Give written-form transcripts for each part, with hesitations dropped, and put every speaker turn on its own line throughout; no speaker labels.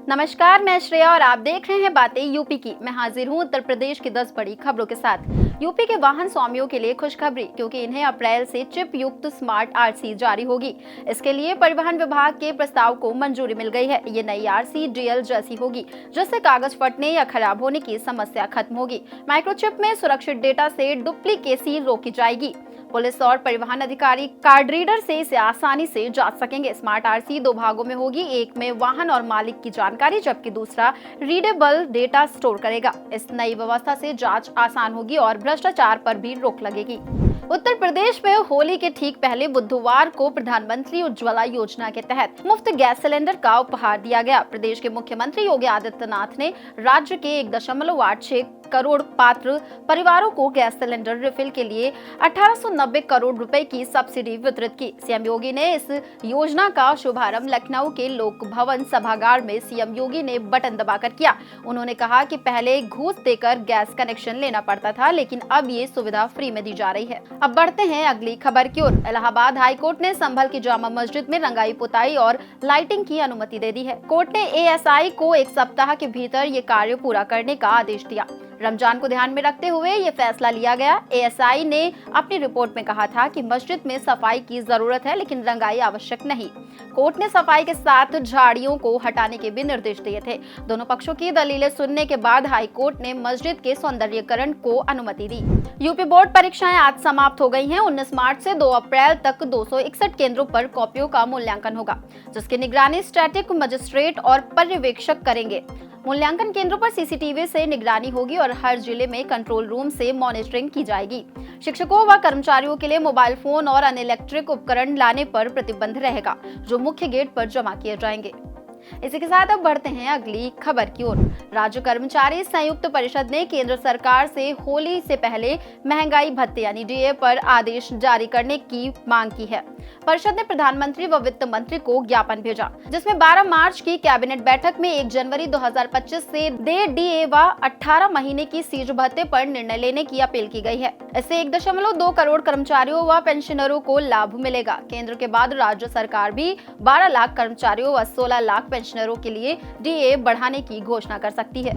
नमस्कार, मैं श्रेया और आप देख रहे हैं बातें यूपी की। मैं हाजिर हूं उत्तर प्रदेश की 10 बड़ी खबरों के साथ। यूपी के वाहन स्वामियों के लिए खुशखबरी, क्योंकि इन्हें अप्रैल से चिप युक्त स्मार्ट आरसी जारी होगी। इसके लिए परिवहन विभाग के प्रस्ताव को मंजूरी मिल गई है। ये नई आरसी डीएल जैसी होगी, जिससे कागज फटने या खराब होने की समस्या खत्म होगी। माइक्रोचिप में सुरक्षित डेटा से डुप्लीकेसी रोकी जाएगी। पुलिस और परिवहन अधिकारी कार्ड रीडर से इसे आसानी से जांच सकेंगे। स्मार्ट आरसी 2 भागों में होगी, एक में वाहन और मालिक की जानकारी, जबकि दूसरा रीडेबल डेटा स्टोर करेगा। इस नई व्यवस्था से जांच आसान होगी और भ्रष्टाचार पर भी रोक लगेगी। उत्तर प्रदेश में होली के ठीक पहले बुधवार को प्रधानमंत्री उज्ज्वला योजना के तहत मुफ्त गैस सिलेंडर का उपहार दिया गया। प्रदेश के मुख्यमंत्री योगी आदित्यनाथ ने राज्य के 1.86 करोड़ पात्र परिवारों को गैस सिलेंडर रिफिल के लिए 1890 करोड़ रुपए की सब्सिडी वितरित की। सीएम योगी ने इस योजना का शुभारंभ लखनऊ के लोक भवन सभागार में सीएम योगी ने बटन दबाकर किया। उन्होंने कहा कि पहले घूस देकर गैस कनेक्शन लेना पड़ता था, लेकिन अब ये सुविधा फ्री में दी जा रही है। अब बढ़ते हैं अगली खबर की ओर। इलाहाबाद हाईकोर्ट ने संभल की जामा मस्जिद में रंगाई पुताई और लाइटिंग की अनुमति दे दी है। कोर्ट ने एएसआई को 1 सप्ताह के भीतर ये कार्य पूरा करने का आदेश दिया। रमजान को ध्यान में रखते हुए ये फैसला लिया गया। एएसआई ने अपनी रिपोर्ट में कहा था कि मस्जिद में सफाई की जरूरत है, लेकिन रंगाई आवश्यक नहीं। कोर्ट ने सफाई के साथ झाड़ियों को हटाने के भी निर्देश दिए थे। दोनों पक्षों की दलीलें सुनने के बाद हाई कोर्ट ने मस्जिद के सौंदर्यीकरण को अनुमति दी। यूपी बोर्ड परीक्षाएं आज समाप्त हो गई हैं। 19 मार्च से 2 अप्रैल तक 261 केंद्रों पर कॉपियों का मूल्यांकन होगा, जिसकी निगरानी स्टैटिक मजिस्ट्रेट और पर्यवेक्षक करेंगे। मूल्यांकन केंद्रों पर सीसीटीवी से निगरानी होगी और हर जिले में कंट्रोल रूम से मॉनिटरिंग की जाएगी। शिक्षकों व कर्मचारियों के लिए मोबाइल फोन और अन्य इलेक्ट्रिक उपकरण लाने पर प्रतिबंध रहेगा, जो मुख्य गेट पर जमा किए जाएंगे। इसी के साथ अब बढ़ते हैं अगली खबर की ओर। राज्य कर्मचारी संयुक्त परिषद ने केंद्र सरकार से होली से पहले महंगाई भत्ते यानी डीए पर आदेश जारी करने की मांग की है। परिषद ने प्रधानमंत्री व वित्त मंत्री को ज्ञापन भेजा, जिसमें 12 मार्च की कैबिनेट बैठक में 1 जनवरी 2025 से दे डीए व 18 महीने की सीज भत्ते पर निर्णय लेने की अपील की गई है। इससे 1.2 करोड़ कर्मचारियों व पेंशनरों को लाभ मिलेगा। केंद्र के बाद राज्य सरकार भी 12 लाख कर्मचारियों व 16 लाख पेंशनरों के लिए डीए बढ़ाने की घोषणा कर सकती है।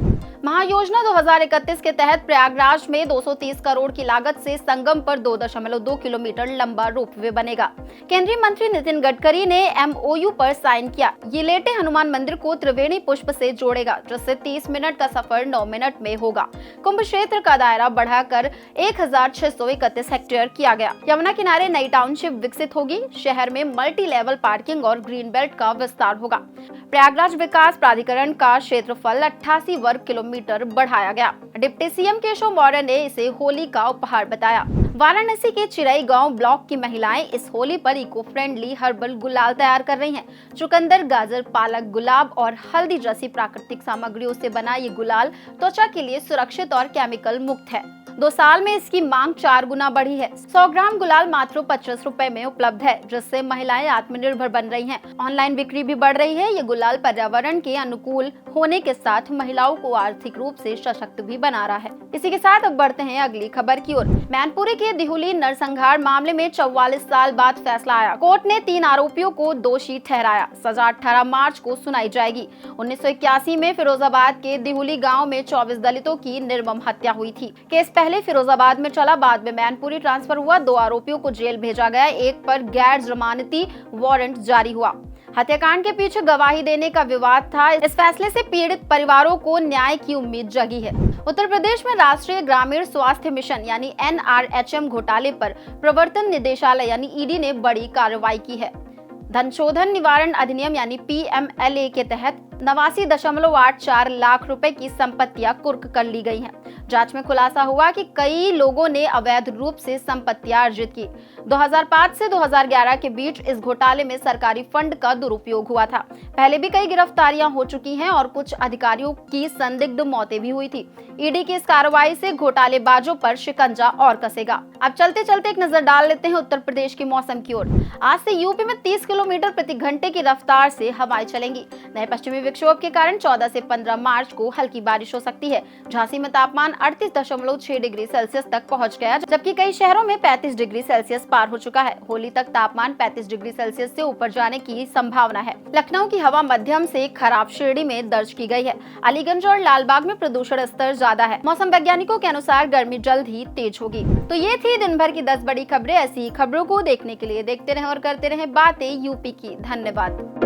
महायोजना 2031 के तहत प्रयागराज में 230 करोड़ की लागत से संगम पर 2.2 किलोमीटर लंबा रोपवे बनेगा। केंद्रीय मंत्री नितिन गडकरी ने एमओयू पर साइन किया। ये लेटे हनुमान मंदिर को त्रिवेणी पुष्प से जोड़ेगा, जिससे 30 मिनट का सफर 9 मिनट में होगा। कुंभ क्षेत्र का दायरा बढ़ाकर 1631 हेक्टेयर किया गया। यमुना किनारे नई टाउनशिप विकसित होगी। शहर में मल्टी लेवल पार्किंग और ग्रीन बेल्ट का विस्तार होगा। प्रयागराज विकास प्राधिकरण का क्षेत्रफल 88 वर्ग किलोमीटर बढ़ाया गया। डिप्टी सीएम केशव मौर्य ने इसे होली का उपहार बताया। वाराणसी के चिरई गांव ब्लॉक की महिलाएं इस होली पर इको फ्रेंडली हर्बल गुलाल तैयार कर रही हैं। चुकंदर, गाजर, पालक, गुलाब और हल्दी जैसी प्राकृतिक सामग्रियों से बना ये गुलाल त्वचा के लिए सुरक्षित और केमिकल मुक्त है। 2 साल में इसकी मांग 4 गुना बढ़ी है। 100 ग्राम गुलाल मात्र 25 रुपए में उपलब्ध है, जिससे महिलाएं आत्मनिर्भर बन रही हैं। ऑनलाइन बिक्री भी बढ़ रही है। ये गुलाल पर्यावरण के अनुकूल होने के साथ महिलाओं को आर्थिक रूप से सशक्त भी बना रहा है। इसी के साथ अब बढ़ते हैं अगली खबर की ओर। मैनपुरी के दिहुली नरसंहार मामले में 44 साल बाद फैसला आया। कोर्ट ने 3 आरोपियों को दोषी ठहराया। सजा 18 मार्च को सुनाई जाएगी। 1981 में फिरोजाबाद के दिहुली गाँव में 24 दलितों की निर्मम हत्या हुई थी। केस पहले फिरोजाबाद में चला, बाद में मैनपुरी ट्रांसफर हुआ। 2 आरोपियों को जेल भेजा गया, एक पर गैर जमानती वारंट जारी हुआ। हत्याकांड के पीछे गवाही देने का विवाद था। इस फैसले से पीड़ित परिवारों को न्याय की उम्मीद जगी है। उत्तर प्रदेश में राष्ट्रीय ग्रामीण स्वास्थ्य मिशन यानी NRHM घोटाले पर प्रवर्तन निदेशालय यानी ईडी ने बड़ी कार्रवाई की है। धन शोधन निवारण अधिनियम यानी PMLA के तहत 89.84 लाख रुपए की संपत्तियां कुर्क कर ली गई हैं। जांच में खुलासा हुआ कि कई लोगों ने अवैध रूप से संपत्तियां अर्जित की। 2005 से 2011 के बीच इस घोटाले में सरकारी फंड का दुरुपयोग हुआ था। पहले भी कई गिरफ्तारियां हो चुकी हैं और कुछ अधिकारियों की संदिग्ध मौतें भी हुई थी। ईडी की इस कार्रवाई से घोटालेबाजों पर शिकंजा और कसेगा। अब चलते चलते एक नजर डाल लेते हैं उत्तर प्रदेश के मौसम की ओर। आज से यूपी में 30 किलोमीटर प्रति घंटे की रफ्तार से हवाएं चलेंगी। नए पश्चिमी विक्षोभ के कारण 14 से 15 मार्च को हल्की बारिश हो सकती है। झांसी में तापमान तापमान 38.6 डिग्री सेल्सियस तक पहुंच गया, जबकि कई शहरों में 35 डिग्री सेल्सियस पार हो चुका है। होली तक तापमान 35 डिग्री सेल्सियस से ऊपर जाने की संभावना है। लखनऊ की हवा मध्यम से खराब श्रेणी में दर्ज की गई है। अलीगंज और लालबाग में प्रदूषण स्तर ज्यादा है। मौसम वैज्ञानिकों के अनुसार गर्मी जल्द ही तेज होगी। तो ये थी दिन भर की 10 बड़ी खबरें। ऐसी खबरों को देखने के लिए देखते रहें और करते रहें बातें यूपी की। धन्यवाद।